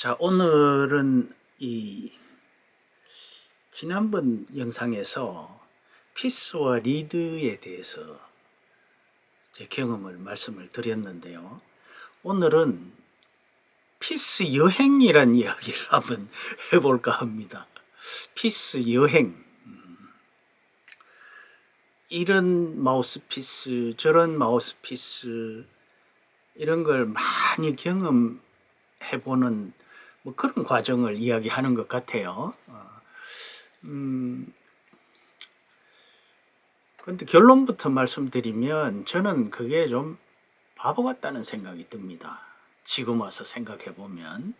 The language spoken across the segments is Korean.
자, 오늘은 지난번 영상에서 피스와 리드에 대해서 제 경험을 말씀을 드렸는데요. 오늘은 피스 여행이란 이야기를 한번 해볼까 합니다. 피스 여행. 이런 마우스피스, 저런 마우스피스, 이런 걸 많이 경험해보는 그런 과정을 이야기하는 것 같아요. 그런데 결론부터 말씀드리면 저는 그게 좀 바보 같다는 생각이 듭니다. 지금 와서 생각해 보면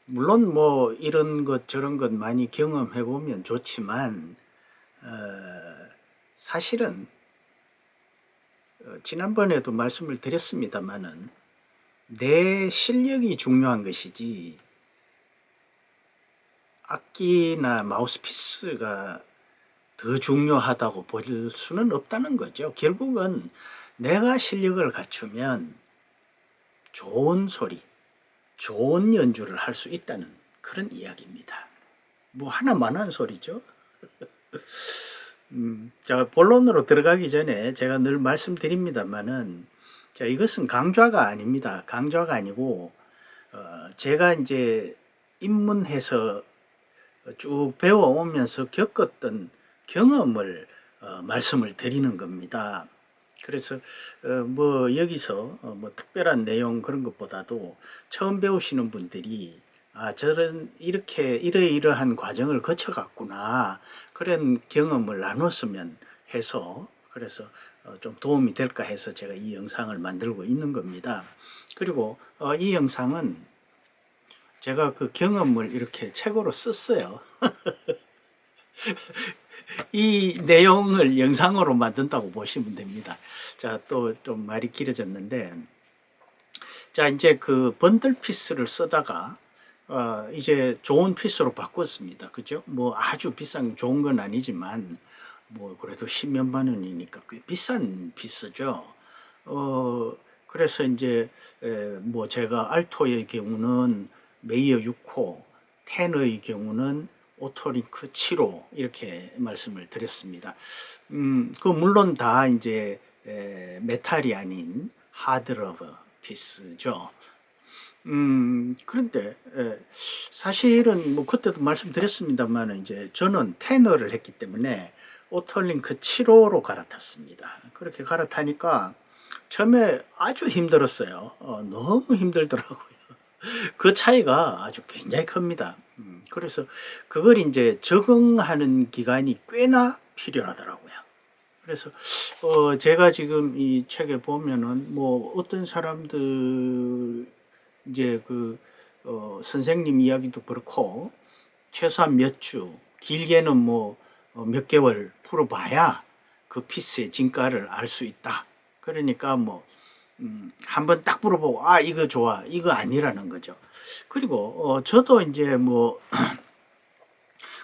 물론 뭐 이런 것 저런 것 많이 경험해 보면 좋지만 사실은 지난번에도 말씀을 드렸습니다마는 내 실력이 중요한 것이지 악기나 마우스피스가 더 중요하다고 볼 수는 없다는 거죠. 결국은 내가 실력을 갖추면 좋은 소리, 좋은 연주를 할 수 있다는 그런 이야기입니다. 뭐 하나만한 소리죠. 자, 본론으로 들어가기 전에 제가 늘 말씀드립니다만은, 자, 이것은 강좌가 아닙니다. 강좌가 아니고 제가 이제 입문해서 쭉 배워오면서 겪었던 경험을 말씀을 드리는 겁니다. 그래서 뭐 여기서 뭐 특별한 내용 그런 것보다도 처음 배우시는 분들이 저는 이렇게 이러이러한 과정을 거쳐 갔구나, 그런 경험을 나눴으면 해서, 그래서 좀 도움이 될까 해서 제가 이 영상을 만들고 있는 겁니다. 그리고 이 영상은 제가 그 경험을 이렇게 책으로 썼어요. 이 내용을 영상으로 만든다고 보시면 됩니다. 자, 또 좀 말이 길어졌는데, 자, 이제 그 번들 피스를 쓰다가 이제 좋은 피스로 바꿨습니다. 그죠? 뭐 아주 비싼 좋은 건 아니지만 뭐 그래도 10몇만 원이니까 꽤 비싼 피스죠. 그래서 이제 뭐 제가 알토의 경우는 메이어 6호, 테너의 경우는 오토링크 7호 이렇게 말씀을 드렸습니다. 그 물론 다 이제 메탈이 아닌 하드러브 피스죠. 그런데 사실은 뭐 그때도 말씀드렸습니다만 이제 저는 테너를 했기 때문에 오토링크 7호로 갈아탔습니다. 그렇게 갈아타니까 처음에 아주 힘들었어요. 너무 힘들더라고요. 그 차이가 아주 굉장히 큽니다. 그래서 그걸 이제 적응하는 기간이 꽤나 필요하더라고요. 그래서 제가 지금 이 책에 보면은 뭐 어떤 사람들 이제 그 선생님 이야기도 그렇고 최소한 몇 주, 길게는 뭐 몇 개월 풀어봐야 그 피스의 진가를 알 수 있다. 그러니까 뭐 한번 딱 물어보고 이거 좋아, 이거 아니라는 거죠. 그리고 저도 이제 뭐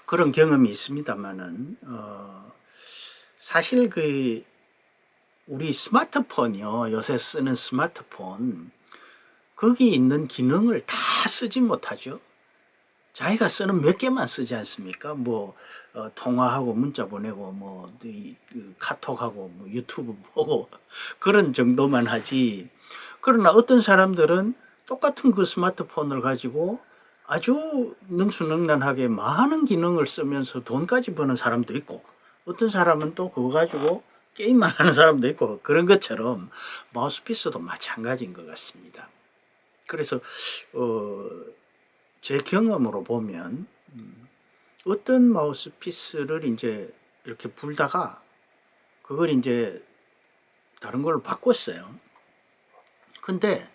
그런 경험이 있습니다만은 사실 그 우리 스마트폰이요, 요새 쓰는 스마트폰, 거기 있는 기능을 다 쓰지 못하죠. 자기가 쓰는 몇 개만 쓰지 않습니까? 뭐 통화하고 문자 보내고 뭐 카톡하고 뭐 유튜브 보고 그런 정도만 하지. 그러나 어떤 사람들은 똑같은 그 스마트폰을 가지고 아주 능수능란하게 많은 기능을 쓰면서 돈까지 버는 사람도 있고, 어떤 사람은 또 그거 가지고 게임만 하는 사람도 있고, 그런 것처럼 마우스피스도 마찬가지인 것 같습니다. 그래서 제 경험으로 보면 어떤 마우스피스를 이제 이렇게 불다가 그걸 이제 다른 걸로 바꿨어요. 근데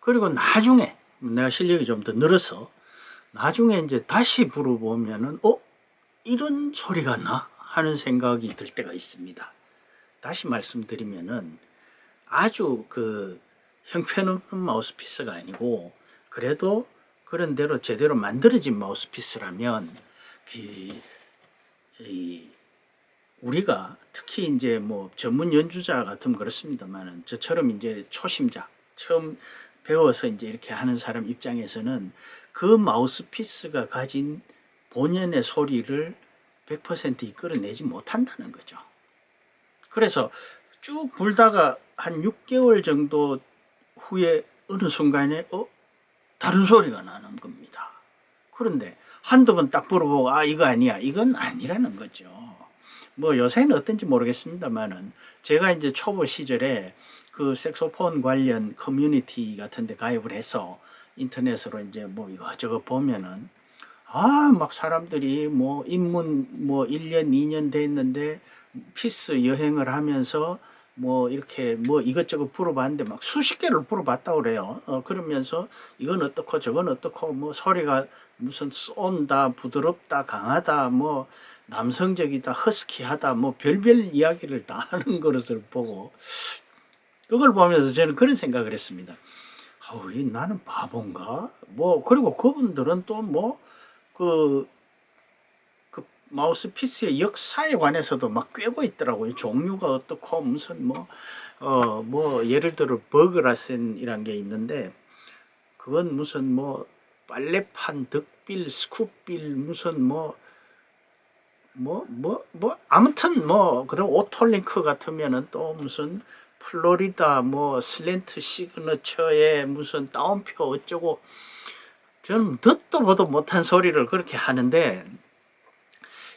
그리고 나중에 내가 실력이 좀 더 늘어서 나중에 이제 다시 불어보면은 이런 소리가 나? 하는 생각이 들 때가 있습니다. 다시 말씀드리면은 아주 그 형편없는 마우스피스가 아니고 그래도 그런 대로 제대로 만들어진 마우스피스라면 우리가 특히 이제 뭐 전문 연주자 같으면 그렇습니다만은 저처럼 이제 초심자, 처음 배워서 이제 이렇게 하는 사람 입장에서는 그 마우스피스가 가진 본연의 소리를 100% 이끌어내지 못한다는 거죠. 그래서 쭉 불다가 한 6개월 정도 후에 어느 순간에 다른 소리가 나는 겁니다. 그런데 한두 번 딱 불어보고 이거 아니야, 이건 아니라는 거죠. 뭐 요새는 어떤지 모르겠습니다만은 제가 이제 초보 시절에 그 색소폰 관련 커뮤니티 같은 데 가입을 해서 인터넷으로 이제 뭐 이것저것 보면은 막 사람들이 뭐 입문 뭐 1년 2년 됐는데 피스 여행을 하면서 뭐 이렇게 뭐 이것저것 물어봤는데 막 수십 개를 물어봤다고 그래요. 그러면서 이건 어떻고 저건 어떻고 뭐 소리가 무슨 쏜다, 부드럽다, 강하다, 뭐 남성적이다, 허스키하다, 뭐 별별 이야기를 다 하는 것을 보고 그걸 보면서 저는 그런 생각을 했습니다. 나는 바본가? 뭐 그리고 그분들은 또 뭐 그 마우스피스의 역사에 관해서도 막 꿰고 있더라고요. 종류가 어떻고 무슨 뭐 예를 들어 버그라센이란 게 있는데 그건 무슨 뭐 빨래판, 덕빌, 스쿱빌 무슨 아무튼 뭐 그런 오토링크 같으면은 또 무슨 플로리다 뭐 슬랜트 시그너처에 무슨 따옴표 어쩌고 저는 듣도 보도 못한 소리를 그렇게 하는데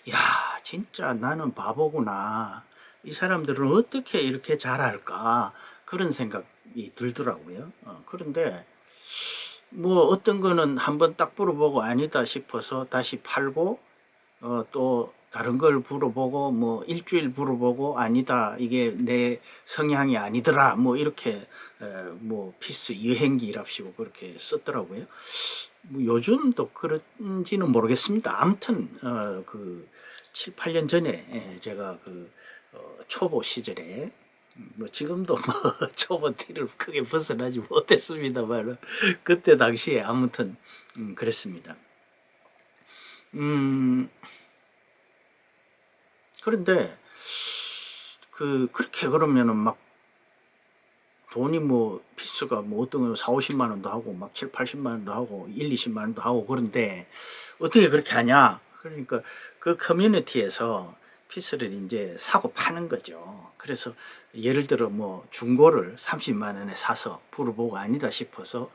야 진짜 나는 바보구나. 이 사람들은 어떻게 이렇게 잘할까 그런 생각이 들더라고요. 그런데 뭐 어떤 거는 한번 딱 불어보고 아니다 싶어서 다시 팔고 또 다른 걸 불어보고 뭐 일주일 불어보고 아니다 이게 내 성향이 아니더라 뭐 이렇게 뭐 피스 여행기랍시고 그렇게 썼더라고요. 뭐 요즘도 그런지는 모르겠습니다. 아무튼 그 7, 8년 전에 제가 그 초보 시절에 뭐 지금도 뭐 초보 티를 크게 벗어나지 못했습니다만 그때 당시에 아무튼 그랬습니다. 그런데 그렇게 그러면은 막 돈이 뭐 피스가 뭐 어떤 거 4, 50만 원도 하고 막 7, 80만 원도 하고 1, 20만 원도 하고 그런데 어떻게 그렇게 하냐? 그러니까 그 커뮤니티에서 피스를 이제 사고 파는 거죠. 그래서 예를 들어 뭐 중고를 30만 원에 사서 불어보고 아니다 싶어서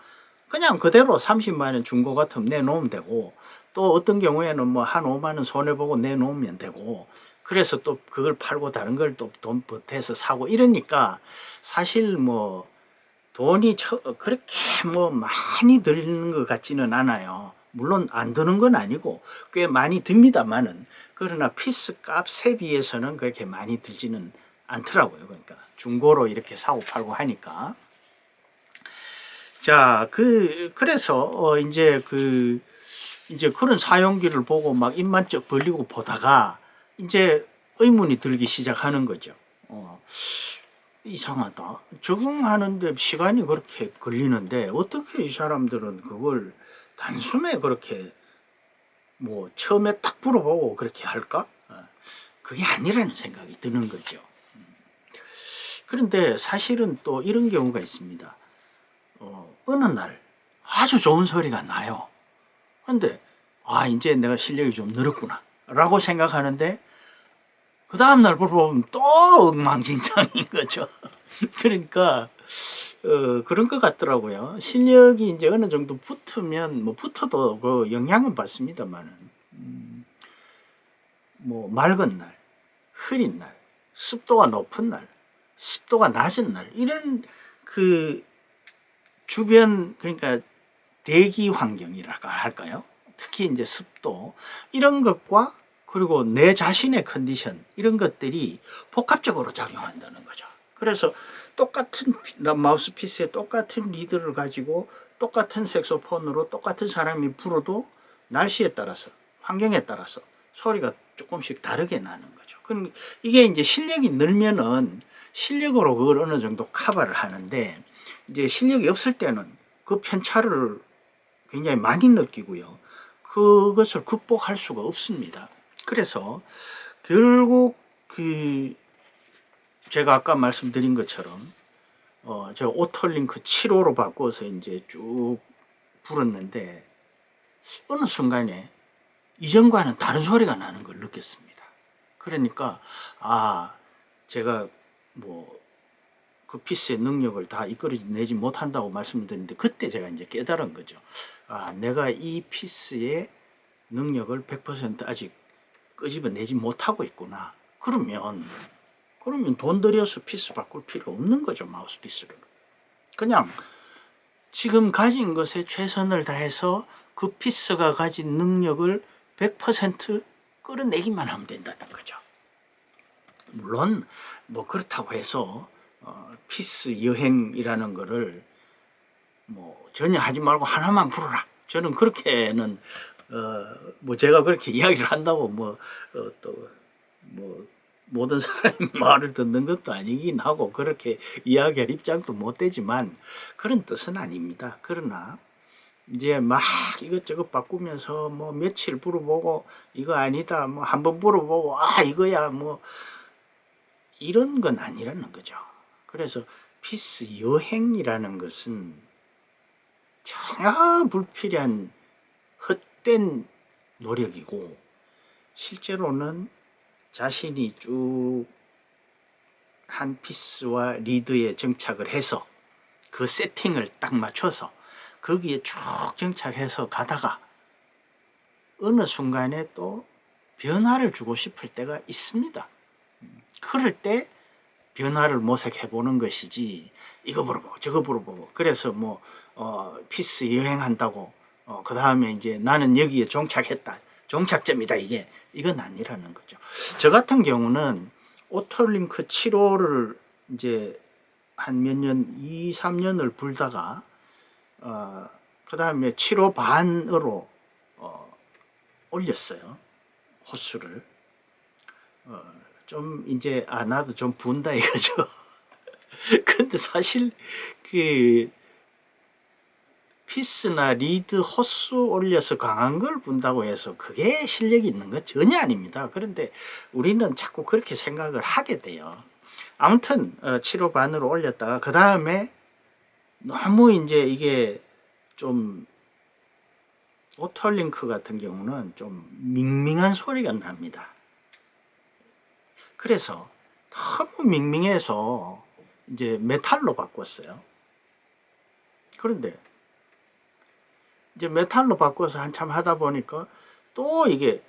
그냥 그대로 30만 원 중고 같으면 내놓으면 되고 또 어떤 경우에는 뭐 한 5만 원 손해보고 내놓으면 되고 그래서 또 그걸 팔고 다른 걸 또 돈 보태서 사고 이러니까 사실 뭐 돈이 그렇게 뭐 많이 드는 것 같지는 않아요. 물론 안 드는 건 아니고 꽤 많이 듭니다만은 그러나 피스 값에 비해서는 그렇게 많이 들지는 않더라고요. 그러니까 중고로 이렇게 사고 팔고 하니까. 자, 그래서 이제 그런 사용기를 보고 막 입만 쩍 벌리고 보다가 이제 의문이 들기 시작하는 거죠. 이상하다. 적응하는데 시간이 그렇게 걸리는데 어떻게 이 사람들은 그걸 단숨에 그렇게 뭐 처음에 딱 불어보고 그렇게 할까? 그게 아니라는 생각이 드는 거죠. 그런데 사실은 또 이런 경우가 있습니다. 어느 날 아주 좋은 소리가 나요. 근데 이제 내가 실력이 좀 늘었구나 라고 생각하는데 그 다음날 불어보면 또 엉망진창인 거죠. 그러니까 그런 것 같더라고요. 실력이 이제 어느 정도 붙으면 뭐 붙어도 그 영향은 받습니다만은 뭐 맑은 날, 흐린 날, 습도가 높은 날, 습도가 낮은 날 이런 그 주변 그러니까 대기 환경이랄까 할까요? 특히 이제 습도 이런 것과 그리고 내 자신의 컨디션 이런 것들이 복합적으로 작용한다는 거죠. 그래서 똑같은 마우스피스에 똑같은 리드를 가지고 똑같은 색소폰으로 똑같은 사람이 불어도 날씨에 따라서 환경에 따라서 소리가 조금씩 다르게 나는 거죠. 그럼 이게 이제 실력이 늘면은 실력으로 그걸 어느 정도 커버를 하는데 이제 실력이 없을 때는 그 편차를 굉장히 많이 느끼고요. 그것을 극복할 수가 없습니다. 그래서 결국 제가 아까 말씀드린 것처럼 저 오털링크 7호로 바꿔서 이제 쭉 불었는데 어느 순간에 이전과는 다른 소리가 나는 걸 느꼈습니다. 그러니까 제가 뭐 그 피스의 능력을 다 이끌어내지 못한다고 말씀드렸는데 그때 제가 이제 깨달은 거죠. 내가 이 피스의 능력을 100% 아직 끄집어내지 못하고 있구나. 그러면 돈 들여서 피스 바꿀 필요 없는 거죠. 마우스피스를. 그냥 지금 가진 것에 최선을 다해서 그 피스가 가진 능력을 100% 끌어내기만 하면 된다는 거죠. 물론 뭐 그렇다고 해서 피스 여행이라는 거를 뭐 전혀 하지 말고 하나만 불어라. 저는 그렇게는 뭐 제가 그렇게 이야기를 한다고 또 모든 사람이 말을 듣는 것도 아니긴 하고 그렇게 이야기할 입장도 못 되지만 그런 뜻은 아닙니다. 그러나 이제 막 이것저것 바꾸면서 뭐 며칠 불어보고 이거 아니다 뭐 한번 불어보고 이거야 뭐 이런 건 아니라는 거죠. 그래서 피스 여행이라는 것은 전혀 불필요한 헛된 노력이고 실제로는 자신이 쭉 한 피스와 리드에 정착을 해서 그 세팅을 딱 맞춰서 거기에 쭉 정착해서 가다가 어느 순간에 또 변화를 주고 싶을 때가 있습니다. 그럴 때 변화를 모색해 보는 것이지 이거 물어보고 저거 물어보고 그래서 뭐 피스 여행한다고 그 다음에 이제 나는 여기에 종착했다 종착점이다 이건 아니라는 거죠. 저 같은 경우는 오토링크 7호를 이제 한 몇 년 2, 3년을 불다가 그 다음에 7호 반으로 올렸어요. 호수를 좀 이제 나도 좀 분다 이거죠. 근데 사실 그 피스나 리드 호수 올려서 강한 걸 분다고 해서 그게 실력이 있는 건 전혀 아닙니다. 그런데 우리는 자꾸 그렇게 생각을 하게 돼요. 아무튼 7호 반으로 올렸다가 그 다음에 너무 이제 이게 좀 오토링크 같은 경우는 좀 밍밍한 소리가 납니다. 그래서 너무 밍밍해서 이제 메탈로 바꿨어요. 그런데 이제 메탈로 바꿔서 한참 하다 보니까 또 이게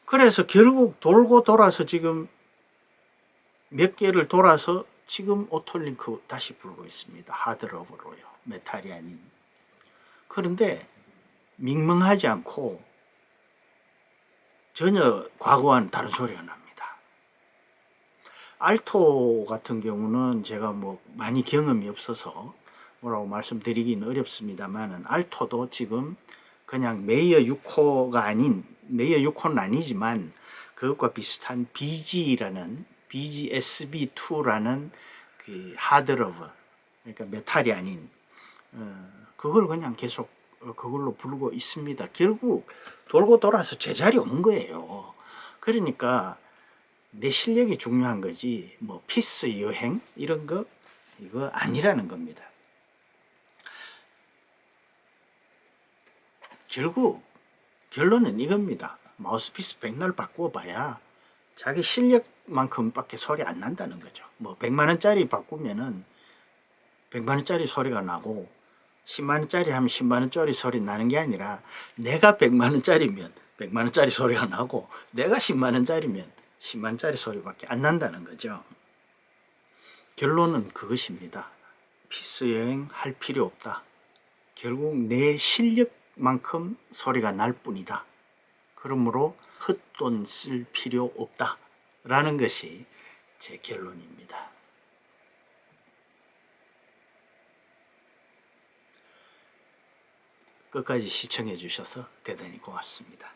그래서 결국 돌고 돌아서 지금 몇 개를 돌아서 지금 오토링크 다시 부르고 있습니다. 하드러브로요. 메탈이 아닌. 그런데 밍밍하지 않고 전혀 과거와는 다른 소리가 납니다. 알토 같은 경우는 제가 뭐 많이 경험이 없어서 뭐라고 말씀드리기는 어렵습니다만 알토도 지금 그냥 메이어 6호가 아닌 메이어 6호는 아니지만 그것과 비슷한 BG라는 BGSB2라는 그 하드러브 그러니까 메탈이 아닌 그걸 그냥 계속 그걸로 부르고 있습니다. 결국 돌고 돌아서 제자리 온 거예요. 그러니까 내 실력이 중요한 거지 뭐 피스 여행 이런 거 이거 아니라는 겁니다. 결국 결론은 이겁니다. 마우스피스 백날 바꾸어 봐야 자기 실력만큼밖에 소리 안 난다는 거죠. 뭐 100만 원짜리 바꾸면은 100만 원짜리 소리가 나고 10만 원짜리 하면 10만 원짜리 소리 나는 게 아니라 내가 100만 원짜리면 100만 원짜리 소리가 나고 내가 10만 원짜리면 10만 원짜리 소리밖에 안 난다는 거죠. 결론은 그것입니다. 피스 여행 할 필요 없다. 결국 내 실력만큼 소리가 날 뿐이다. 그러므로 헛돈 쓸 필요 없다. 라는 것이 제 결론입니다. 끝까지 시청해 주셔서 대단히 고맙습니다.